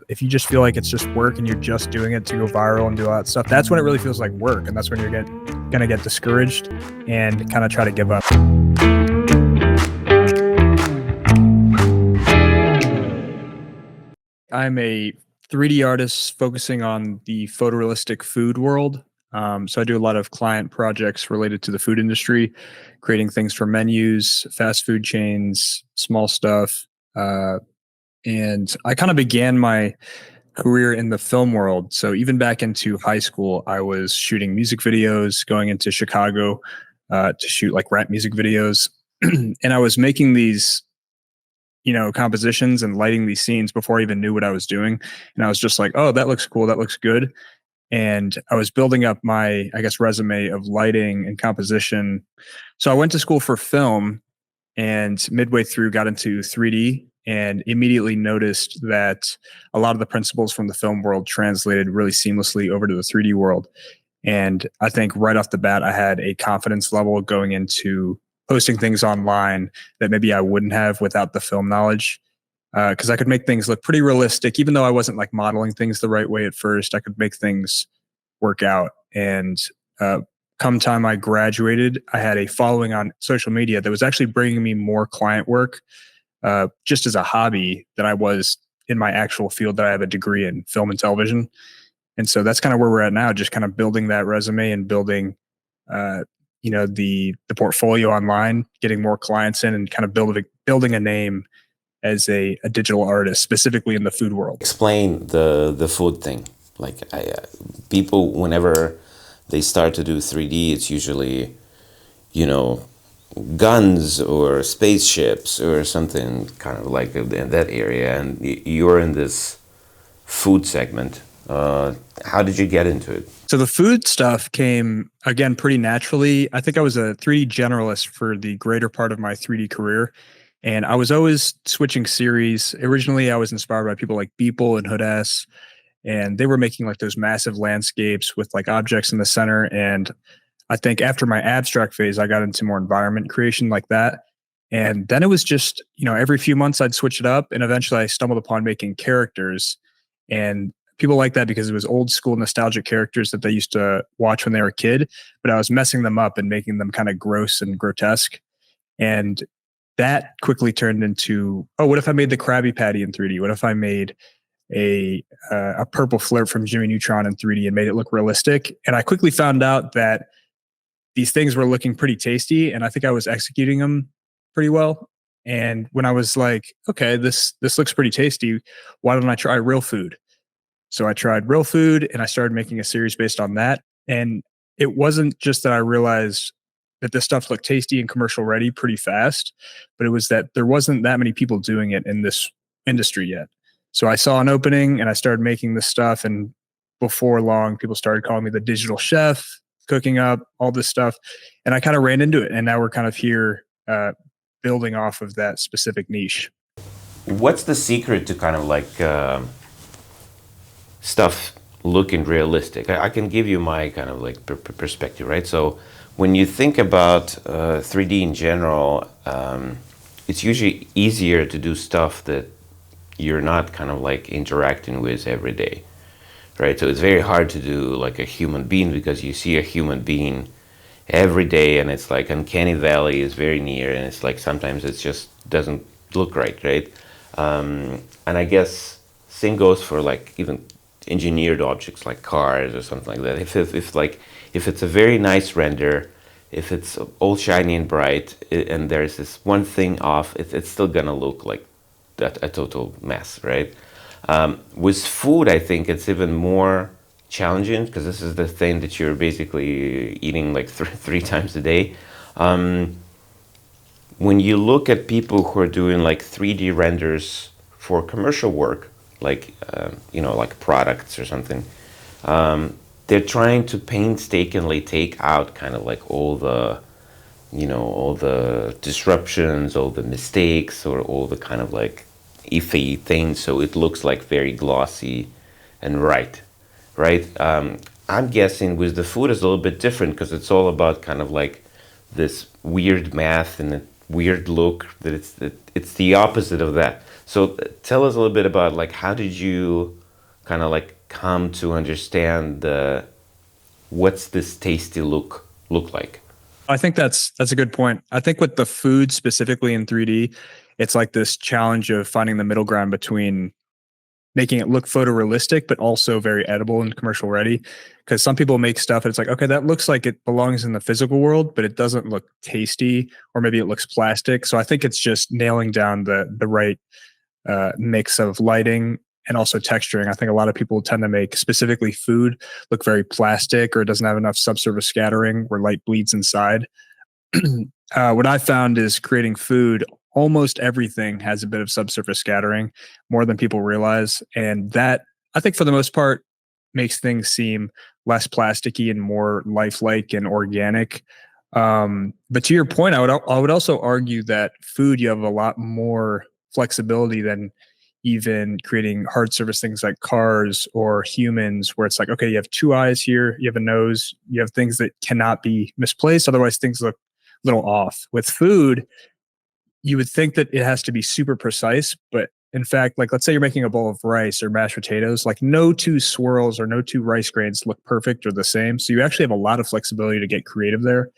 If you just feel like it's just work and you're just doing it to go viral and do all that stuff, that's when it really feels like work. And that's when you're gonna get discouraged and kind of try to give up. I'm a 3D artist focusing on the photorealistic food world. So I do a lot of client projects related to the food industry, creating things for menus, fast food chains, small stuff. And I kind of began my career in the film world. So even back into high school, I was shooting music videos, going into Chicago to shoot like rap music videos. And I was making these, compositions and lighting these scenes before I even knew what I was doing. And I was just like, oh, that looks cool. That looks good. And I was building up my, I guess, resume of lighting and composition. So I went to school for film and midway through got into 3D and immediately noticed that a lot of the principles from the film world translated really seamlessly over to the 3D world. And I think right off the bat, I had a confidence level going into posting things online that maybe I wouldn't have without the film knowledge. Because I could make things look pretty realistic, even though I wasn't like modeling things the right way at first. I could make things work out. And come time I graduated, I had a following on social media that was actually bringing me more client work just as a hobby than I was in my actual field that I have a degree in film and television. And so that's kind of where we're at now, just kind of building that resume and building, the portfolio online, getting more clients in and kind of building a name as a digital artist, specifically in the food world. Explain the food thing. Like people, whenever they start to do 3D, it's usually, guns or spaceships or something kind of like in that area. And you're in this food segment. How did you get into it? So the food stuff came, again, pretty naturally. I think I was a 3D generalist for the greater part of my 3D career. And I was always switching series. Originally, I was inspired by people like Beeple and Hood-Ass, and they were making like those massive landscapes with like objects in the center. And I think after my abstract phase, I got into more environment creation like that. And then it was just, every few months I'd switch it up. And eventually I stumbled upon making characters. And people like that because it was old school nostalgic characters that they used to watch when they were a kid. But I was messing them up and making them kind of gross and grotesque. And that quickly turned into, oh, what if I made the Krabby Patty in 3D? What if I made a purple flirt from Jimmy Neutron in 3D and made it look realistic? And I quickly found out that these things were looking pretty tasty, and I think I was executing them pretty well. And when I was like, okay, this looks pretty tasty, why don't I try real food? So I tried real food, and I started making a series based on that. And it wasn't just that I realized that this stuff looked tasty and commercial ready pretty fast, but it was that there wasn't that many people doing it in this industry yet. So I saw an opening and I started making this stuff. And before long, people started calling me the digital chef, cooking up all this stuff. And I kind of ran into it. And now we're kind of here building off of that specific niche. What's the secret to kind of like stuff looking realistic? I can give you my kind of like perspective, right? So when you think about 3D in general, it's usually easier to do stuff that you're not kind of like interacting with every day, right? So it's very hard to do like a human being because you see a human being every day and it's like uncanny valley is very near and it's like sometimes it just doesn't look right, right? And I guess same goes for like even engineered objects like cars or something like that. If it's a very nice render, if it's all shiny and bright, and there's this one thing off, it's still gonna look like a total mess, right? With food, I think it's even more challenging because this is the thing that you're basically eating like three times a day. When you look at people who are doing like 3D renders for commercial work, like like products or something, they're trying to painstakingly take out kind of like all the disruptions, all the mistakes, or all the kind of like iffy things, so it looks like very glossy and right? I'm guessing with the food is a little bit different because it's all about kind of like this weird math and weird look, that it's the opposite of that. So tell us a little bit about like how did you kind of like come to understand the what's this tasty look like? I think that's a good point. I think with the food specifically in 3D, it's like this challenge of finding the middle ground between making it look photorealistic, but also very edible and commercial ready. Because some people make stuff and it's like, okay, that looks like it belongs in the physical world, but it doesn't look tasty, or maybe it looks plastic. So I think it's just nailing down the right mix of lighting and also texturing. I think a lot of people tend to make specifically food look very plastic, or it doesn't have enough subsurface scattering where light bleeds inside. What I found is creating food, almost everything has a bit of subsurface scattering, more than people realize. And that, I think, for the most part, makes things seem less plasticky and more lifelike and organic. But to your point, I would also argue that food, you have a lot more flexibility than even creating hard surface things like cars or humans, where it's like, okay, you have two eyes here, you have a nose, you have things that cannot be misplaced, otherwise things look a little off. With food, you would think that it has to be super precise, but in fact, like let's say you're making a bowl of rice or mashed potatoes, like no two swirls or no two rice grains look perfect or the same. So you actually have a lot of flexibility to get creative there.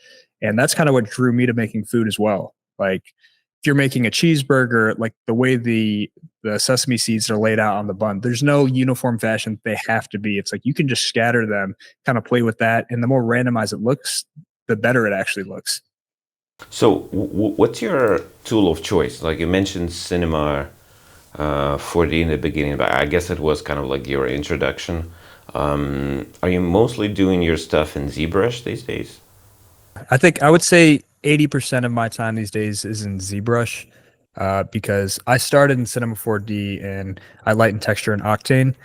And that's kind of what drew me to making food as well. Like if you're making a cheeseburger, like the way the sesame seeds are laid out on the bun, there's no uniform fashion they have to be. It's like you can just scatter them, kind of play with that, and the more randomized it looks, the better it actually looks. So what's your tool of choice? Like you mentioned cinema 4D in the beginning, but I guess it was kind of like your introduction. Are you mostly doing your stuff in ZBrush these days? I think I would say 80% of my time these days is in ZBrush, because I started in Cinema 4D and I light and texture in Octane.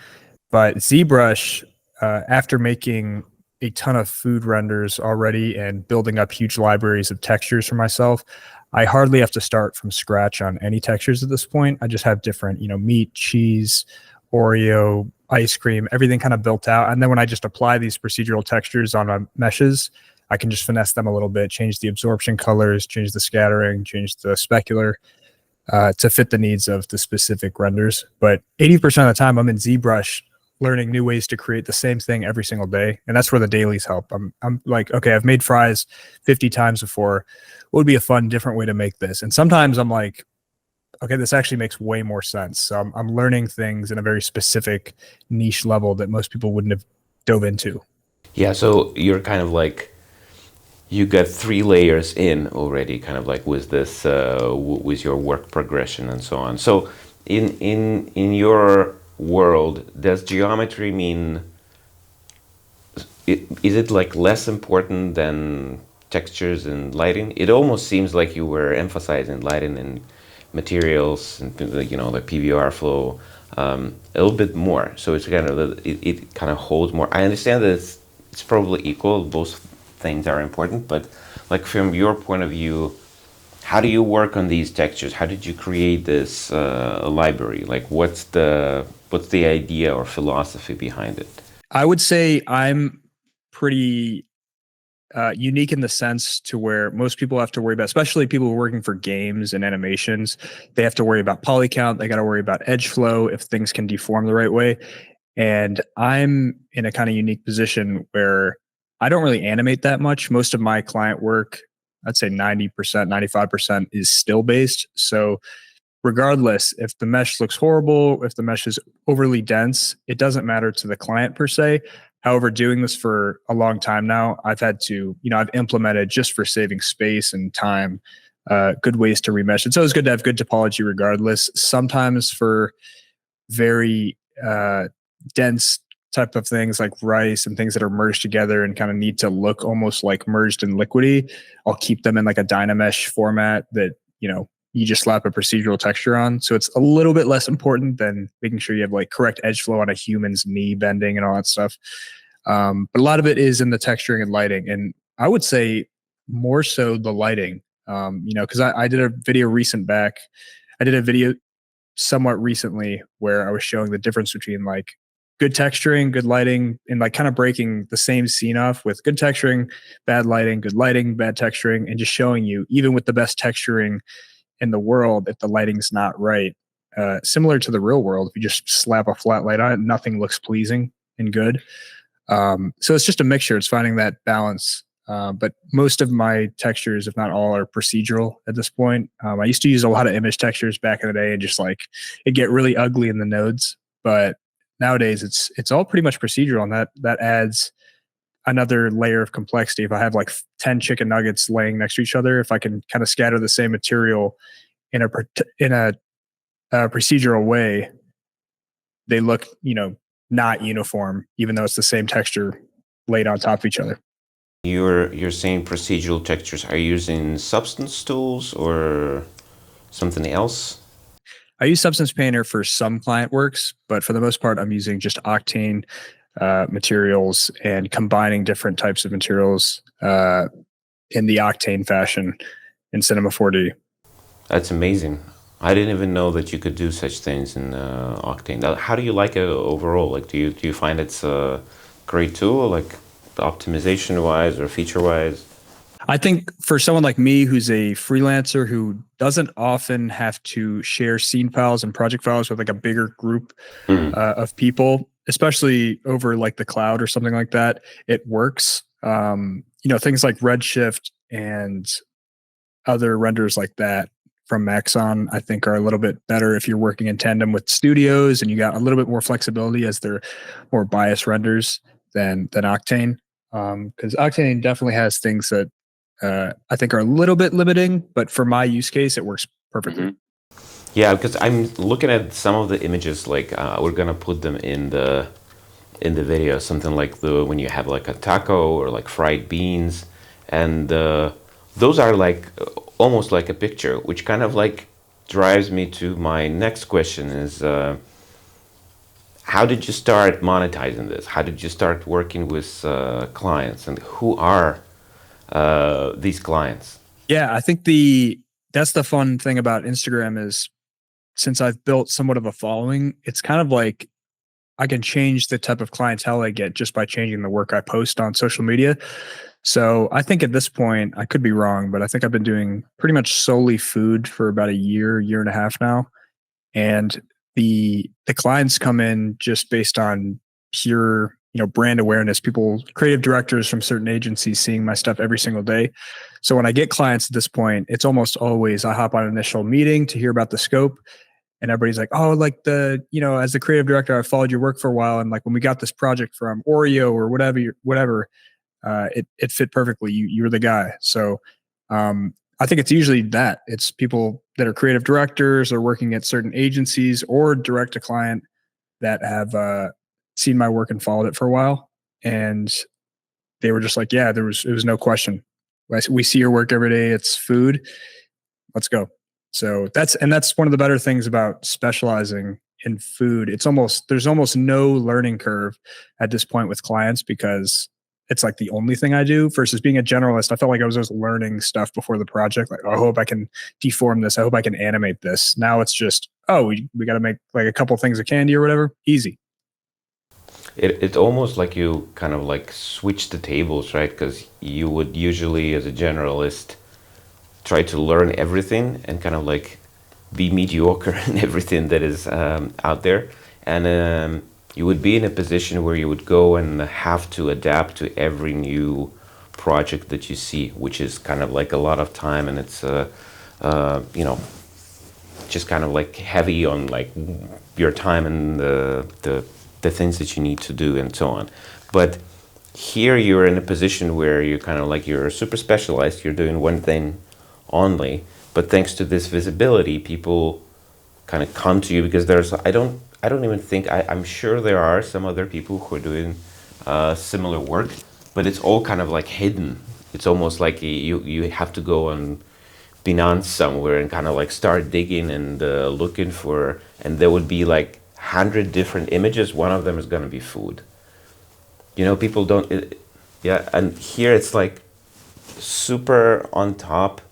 But ZBrush, after making a ton of food renders already and building up huge libraries of textures for myself, I hardly have to start from scratch on any textures at this point. I just have different, meat, cheese, Oreo, ice cream, everything kind of built out. And then when I just apply these procedural textures on my meshes, I can just finesse them a little bit, change the absorption colors, change the scattering, change the specular, to fit the needs of the specific renders. But 80% of the time, I'm in ZBrush learning new ways to create the same thing every single day. And that's where the dailies help. I'm like, okay, I've made fries 50 times before. What would be a fun, different way to make this? And sometimes I'm like, okay, this actually makes way more sense. So I'm learning things in a very specific niche level that most people wouldn't have dove into. Yeah, so you're kind of like you got three layers in already, kind of like with this with your work progression and so on. So in your world, does geometry mean is it like less important than textures and lighting? It almost seems like you were emphasizing lighting and materials and like PVR flow a little bit more. So it's kind of it kind of holds more. I understand that it's probably equal. Both things are important, but like from your point of view, how do you work on these textures? How did you create this library? Like what's the idea or philosophy behind it? I would say I'm pretty unique in the sense to where most people have to worry about, especially people who are working for games and animations, they have to worry about poly count. They got to worry about edge flow if things can deform the right way. And I'm in a kind of unique position where I don't really animate that much. Most of my client work, I'd say 90%, 95% is still based. So regardless, if the mesh looks horrible, if the mesh is overly dense, it doesn't matter to the client per se. However, doing this for a long time now, I've had to, I've implemented, just for saving space and time, good ways to remesh. It's always good to have good topology regardless. Sometimes for very dense type of things like rice and things that are merged together and kind of need to look almost like merged in liquidy, I'll keep them in like a Dynamesh format that, you just slap a procedural texture on. So it's a little bit less important than making sure you have like correct edge flow on a human's knee bending and all that stuff. But a lot of it is in the texturing and lighting. And I would say more so the lighting, because I did a video recent back. I did a video somewhat recently where I was showing the difference between like good texturing, good lighting, and like kind of breaking the same scene off with good texturing, bad lighting, bad texturing, and just showing you, even with the best texturing in the world, if the lighting's not right, similar to the real world, if you just slap a flat light on it, nothing looks pleasing and good. So it's just a mixture. It's finding that balance. But most of my textures, if not all, are procedural at this point. I used to use a lot of image textures back in the day, and just like it get really ugly in the nodes. But nowadays, it's all pretty much procedural, and that adds another layer of complexity. If I have like 10 chicken nuggets laying next to each other, if I can kind of scatter the same material in a procedural way, they look, not uniform, even though it's the same texture laid on top of each other. You're saying procedural textures. Are you using Substance tools or something else? I use Substance Painter for some client works, but for the most part, I'm using just Octane materials and combining different types of materials in the Octane fashion in Cinema 4D. That's amazing. I didn't even know that you could do such things in Octane. Now, how do you like it overall? Like, do you find it's a great tool, like optimization wise or feature wise? I think for someone like me who's a freelancer who doesn't often have to share scene files and project files with like a bigger group of people, especially over like the cloud or something like that, it works. Things like Redshift and other renders like that from Maxon, I think, are a little bit better if you're working in tandem with studios and you got a little bit more flexibility as they're more biased renders than Octane. Because Octane definitely has things that I think are a little bit limiting, but for my use case, it works perfectly. Yeah, because I'm looking at some of the images. Like we're gonna put them in the video. Something like the when you have like a taco or like fried beans, and those are like almost like a picture, which kind of like drives me to my next question: is how did you start monetizing this? How did you start working with clients, and who are these clients? Yeah, I think that's the fun thing about Instagram is since I've built somewhat of a following, it's kind of like I can change the type of clientele I get just by changing the work I post on social media. So I think at this point, I could be wrong, but I think I've been doing pretty much solely food for about a year and a half now. And the clients come in just based on pure, brand awareness. People, creative directors from certain agencies seeing my stuff every single day. So when I get clients at this point, it's almost always I hop on an initial meeting to hear about the scope, and everybody's like, oh, like as the creative director, I followed your work for a while, and like when we got this project from Oreo or whatever, it fit perfectly. You were the guy. So I think it's usually that it's people that are creative directors or working at certain agencies or direct to client that have seen my work and followed it for a while, and they were just like, yeah, it was no question. We see your work every day. It's food. Let's go. So that's one of the better things about specializing in food. There's almost no learning curve at this point with clients because it's like the only thing I do versus being a generalist. I felt like I was just learning stuff before the project. Like, oh, I hope I can deform this. I hope I can animate this. Now it's just, oh, we got to make like a couple things of candy or whatever. Easy. It's almost like you kind of like switch the tables, right? Because you would usually, as a generalist, try to learn everything and kind of like be mediocre in everything that is out there. And you would be in a position where you would go and have to adapt to every new project that you see, which is kind of like a lot of time, and it's just kind of like heavy on like your time and the things that you need to do and so on. But here you're in a position where you kind of like you're super specialized, you're doing one thing only, but thanks to this visibility, people kind of come to you because I don't even think I'm sure there are some other people who are doing similar work, but it's all kind of like hidden. It's almost like you have to go on Binance somewhere and kind of like start digging and looking for, and there would be like 100 different images. One of them is going to be food. People don't. Yeah, and here it's like super on top,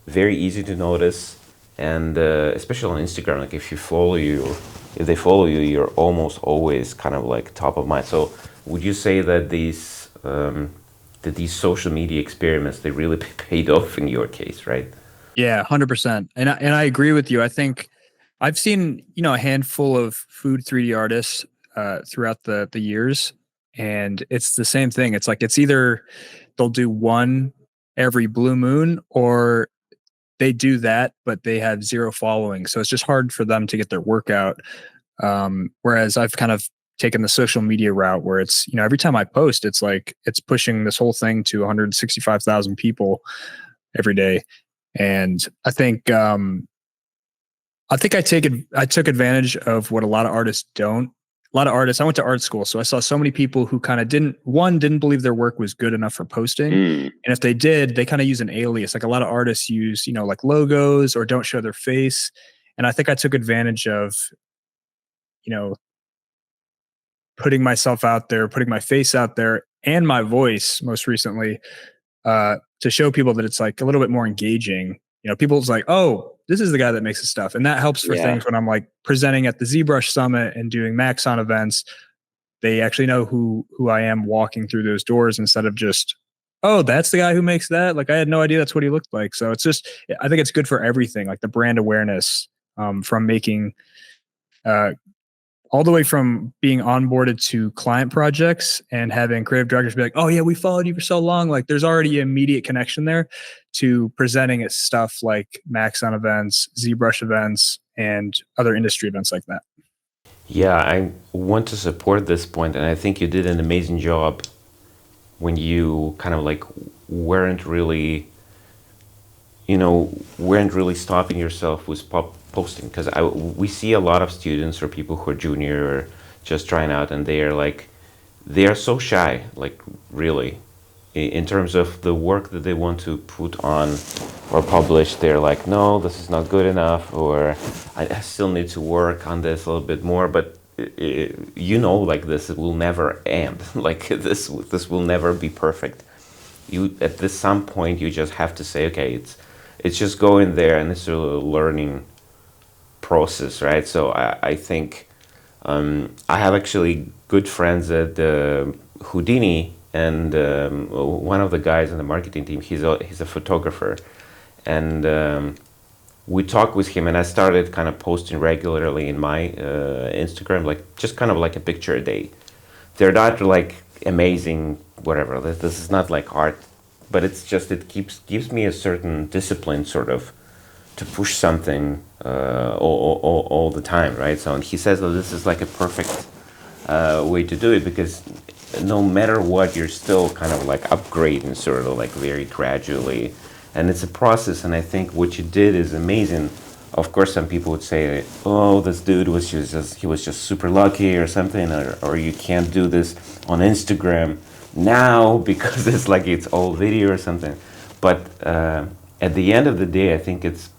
very easy to notice, and especially on Instagram, like if they follow you, you're almost always kind of like top of mind. So would you say that these social media experiments, they really paid off in your case, right? Yeah, 100%. And I agree with you. I think I've seen, a handful of food 3D artists throughout the years, and it's the same thing. It's like it's either they'll do one every blue moon, or they do that, but they have zero following. So it's just hard for them to get their work out. Whereas I've kind of taken the social media route where it's, every time I post, it's like it's pushing this whole thing to 165,000 people every day. And I took advantage of what a lot of artists don't. A lot of artists, I went to art school, so I saw so many people who kind of didn't believe their work was good enough for posting. Mm, And if they did, they kind of use an alias. Like a lot of artists use, like logos or don't show their face. And I think I took advantage of, you know, putting myself out there, putting my face out there and my voice most recently, to show people that it's like a little bit more engaging. People's like, oh, this is the guy that makes the stuff. And that helps for yeah. things when I'm like presenting at the ZBrush Summit and doing Maxon events. They actually know who I am walking through those doors instead of just, oh, that's the guy who makes that. Like I had no idea that's what he looked like. So it's just, I think it's good for everything, like the brand awareness, from making, uh, all the way from being onboarded to client projects and having creative directors be like, oh yeah, we followed you for so long. Like there's already an immediate connection there, to presenting at stuff like Maxon events, ZBrush events, and other industry events like that. Yeah, I want to support this point, and I think you did an amazing job when you kind of like weren't really, weren't really stopping yourself with posting. Because we see a lot of students or people who are junior or just trying out, and they are so shy, like really, in terms of the work that they want to put on or publish. They're like, no, this is not good enough, or I still need to work on this a little bit more. But like this will never end. Like this will never be perfect. You at this some point you just have to say, okay, it's just going there, and it's a learning process, right? So I think I have actually good friends at Houdini, and one of the guys in the marketing team, he's a photographer, and we talked with him, and I started kind of posting regularly in my Instagram, like just kind of like a picture a day. They're not like amazing, whatever. This is not like art, but it's just it gives me a certain discipline, sort of, to push something all the time, right? So, and he says that this is like a perfect way to do it, because no matter what, you're still kind of like upgrading, sort of like very gradually, and it's a process. And I think what you did is amazing. Of course, some people would say, "Oh, this dude was he was just super lucky or something," or you can't do this on Instagram now because it's all video or something. But at the end of the day, I think it's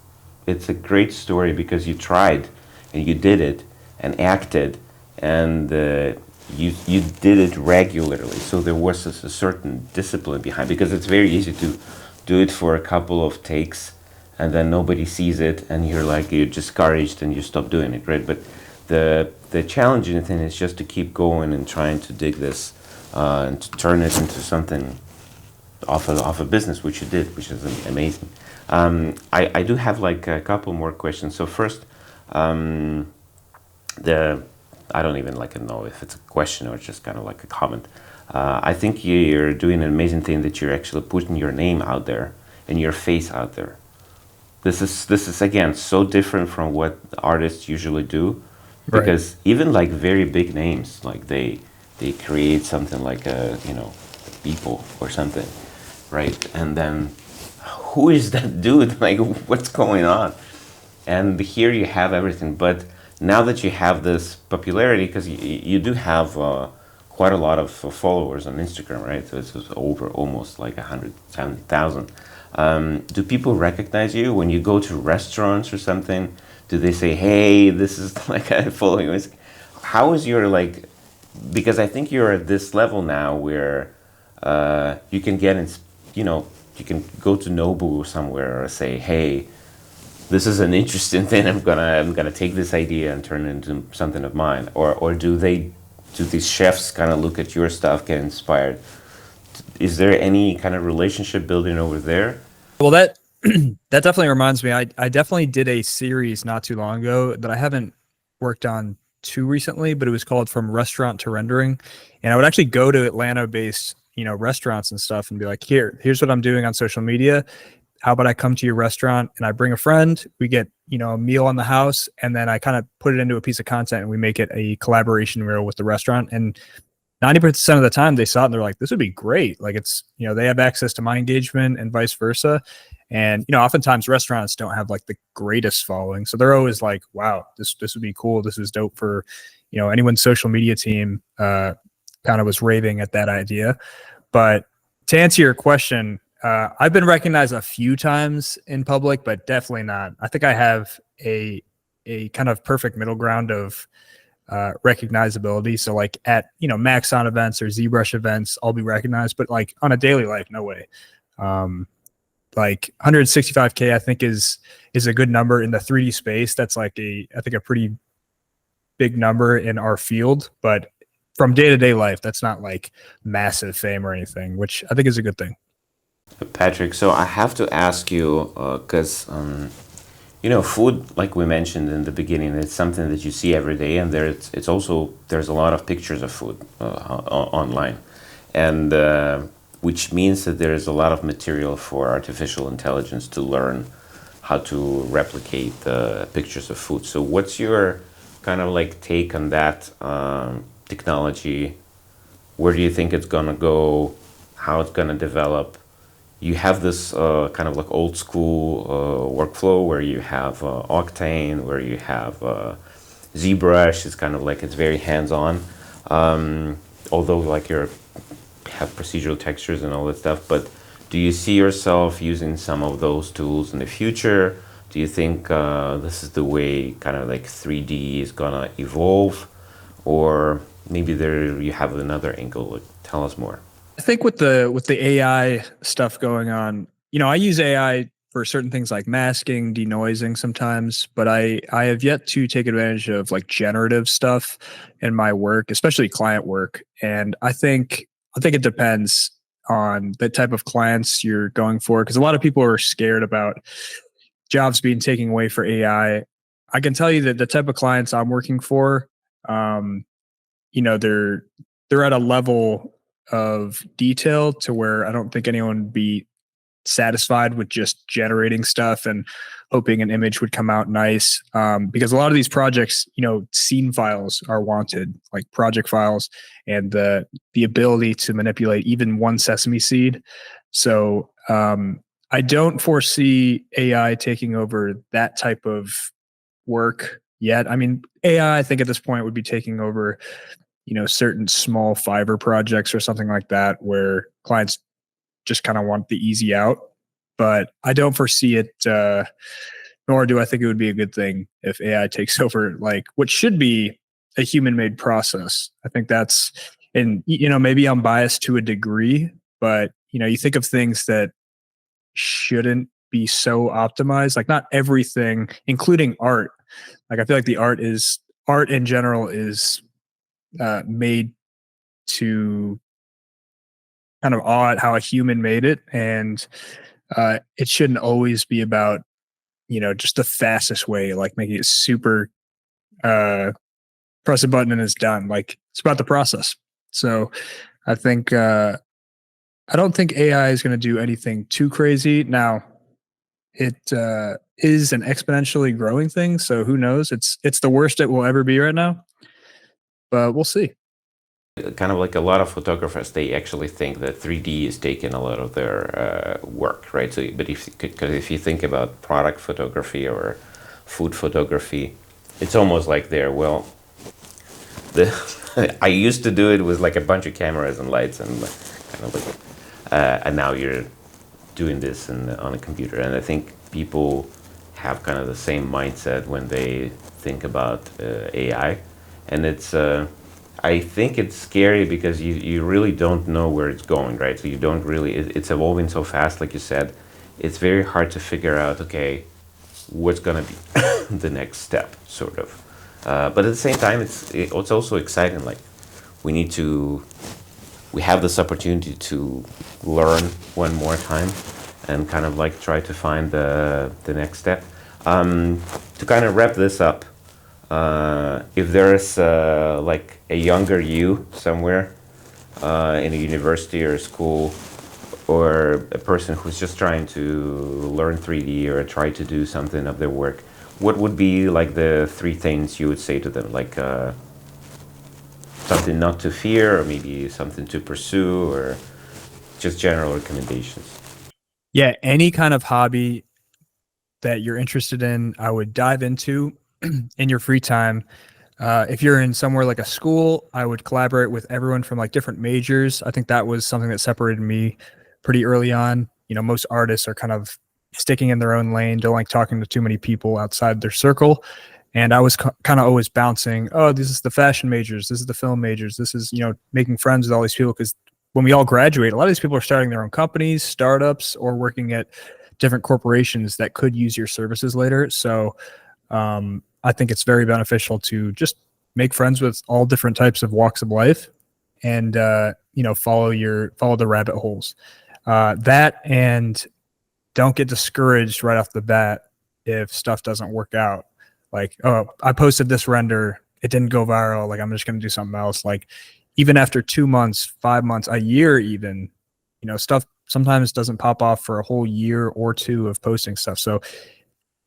a great story because you tried and you did it and acted, and you did it regularly. So there was a certain discipline behind, because it's very easy to do it for a couple of takes and then nobody sees it, and you're discouraged and you stop doing it, right? But the challenging thing is just to keep going and trying to dig this and to turn it into something off a business, which you did, which is amazing. I do have like a couple more questions. So first, the I don't even know if it's a question or just kind of like a comment. I think you're doing an amazing thing, that you're actually putting your name out there and your face out there. This is again so different from what artists usually do, Right. because even like very big names, like they create something like a people or something, right? And then who is that dude? Like, what's going on? And here you have everything. But now that you have this popularity, because you do have quite a lot of followers on Instagram, right? So it's over almost like 170,000. Do people recognize you when you go to restaurants or something? Do they say, "Hey, this is like I follow you"? How is your Because I think you're at this level now where you can get in, you can go to Nobu somewhere or say, "Hey, this is an interesting thing. I'm gonna take this idea and turn it into something of mine. Or do these chefs kind of look at your stuff, get inspired? Is there any kind of relationship building over there? Well, that that definitely reminds me. I definitely did a series not too long ago that I haven't worked on too recently, but it was called From Restaurant to Rendering. And I would actually go to Atlanta-based, restaurants and stuff and be like, here's what I'm doing on social media. How about I come to your restaurant and I bring a friend, we get, a meal on the house, and then I kind of put it into a piece of content and we make it a collaboration reel with the restaurant. And 90% of the time they saw it and they're like, this would be great. Like it's, they have access to my engagement and vice versa. And, oftentimes restaurants don't have like the greatest following. So they're always like, wow, this would be cool. This is dope for, anyone's social media team kind of was raving at that idea. But to answer your question, I've been recognized a few times in public, but definitely not. I think I have a kind of perfect middle ground of recognizability. So like at Maxon events or ZBrush events, I'll be recognized, but like on a daily life, no way. Like 165K, I think is a good number in the 3D space. That's like I think a pretty big number in our field, but from day to day life, that's not like massive fame or anything, which I think is a good thing. Patrick, so I have to ask you, because food, like we mentioned in the beginning, it's something that you see every day, and it's also there's a lot of pictures of food online, and which means that there is a lot of material for artificial intelligence to learn how to replicate the pictures of food. So, what's your kind of like take on that technology? Where do you think it's gonna go? How it's gonna develop? You have this kind of like old school workflow where you have Octane, where you have ZBrush. It's kind of like it's very hands-on, although like you have procedural textures and all that stuff. But do you see yourself using some of those tools in the future? Do you think this is the way kind of like 3D is gonna evolve, or maybe there you have another angle? Like, tell us more. I think with the AI stuff going on, I use AI for certain things like masking, denoising sometimes, but I have yet to take advantage of like generative stuff in my work, especially client work. And I think it depends on the type of clients you're going for, because a lot of people are scared about jobs being taken away for AI. I can tell you that the type of clients I'm working for, um, they're at a level of detail to where I don't think anyone would be satisfied with just generating stuff and hoping an image would come out nice. Because a lot of these projects, scene files are wanted, like project files, and the ability to manipulate even one sesame seed. So I don't foresee AI taking over that type of work yet. I mean, AI, I think at this point would be taking over certain small Fiverr projects or something like that where clients just kind of want the easy out. But I don't foresee it, nor do I think it would be a good thing if AI takes over like what should be a human made process. I think that's, and maybe I'm biased to a degree, but you think of things that shouldn't be so optimized, like not everything, including art. Like I feel like the art in general is made to kind of awe at how a human made it, and it shouldn't always be about just the fastest way, like making it super uh, press a button and it's done. Like it's about the process. So I think I don't think AI is going to do anything too crazy. Now it is an exponentially growing thing, so who knows? It's the worst it will ever be right now, but we'll see. Kind of like a lot of photographers, they actually think that 3D is taking a lot of their work, right? So, but because if you think about product photography or food photography, it's almost like they're well, the I used to do it with like a bunch of cameras and lights and like, kind of like, and now you're doing this on a computer, and I think people have kind of the same mindset when they think about AI, and it's. I think it's scary because you really don't know where it's going, right? So you don't really, it's evolving so fast, like you said. It's very hard to figure out, okay, what's going to be the next step, sort of. But at the same time, it's also exciting. Like we have this opportunity to learn one more time and kind of like try to find the next step. To kind of wrap this up, if there's like a younger you somewhere in a university or a school, or a person who's just trying to learn 3D or try to do something of their work, what would be like the 3 things you would say to them? Like something not to fear, or maybe something to pursue, or just general recommendations? Yeah, any kind of hobby that you're interested in, I would dive into in your free time. If you're in somewhere like a school, I would collaborate with everyone from like different majors. I think that was something that separated me pretty early on. Most artists are kind of sticking in their own lane, don't like talking to too many people outside their circle. And I was kind of always bouncing, oh, this is the fashion majors, this is the film majors, this is, making friends with all these people. Because when we all graduate, a lot of these people are starting their own companies, startups, or working at different corporations that could use your services later. So I think it's very beneficial to just make friends with all different types of walks of life, and follow the rabbit holes. That, and don't get discouraged right off the bat if stuff doesn't work out. Like, oh, I posted this render, it didn't go viral, like I'm just going to do something else. Like, even after 2 months, 5 months, a year even, stuff sometimes doesn't pop off for a whole year or 2 of posting stuff. So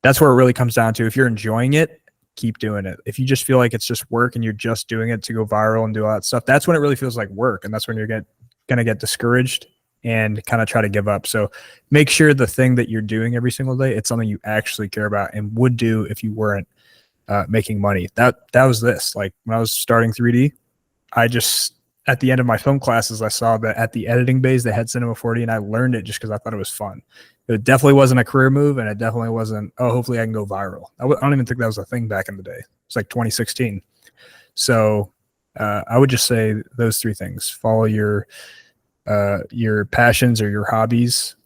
that's where it really comes down to. If you're enjoying it, keep doing it. If you just feel like it's just work and you're just doing it to go viral and do all that stuff, that's when it really feels like work. And that's when you're going to get discouraged and kind of try to give up. So make sure the thing that you're doing every single day, it's something you actually care about and would do if you weren't making money. That was this. Like, when I was starting 3D, I just, at the end of my film classes, I saw that at the editing bays they had Cinema 4D, and I learned it just because I thought it was fun. It definitely wasn't a career move, and it definitely wasn't, oh, hopefully I can go viral. I don't even think that was a thing back in the day. It's like 2016. So I would just say those 3 things: follow your passions or your hobbies,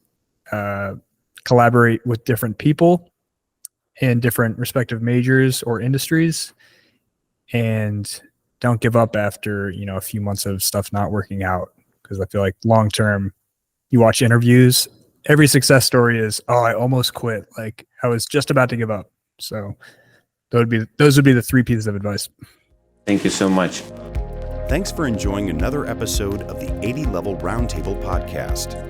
collaborate with different people in different respective majors or industries, and don't give up after a few months of stuff not working out. Because I feel like long term, you watch interviews, every success story is, oh, I almost quit, like I was just about to give up. So those would be the 3 pieces of advice. Thank you so much. Thanks for enjoying another episode of the 80 Level Roundtable podcast.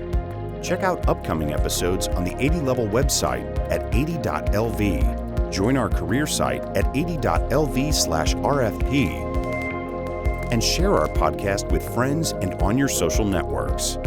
Check out upcoming episodes on the 80 Level website at 80.lv. Join our career site at 80.lv/RFP. And share our podcast with friends and on your social networks.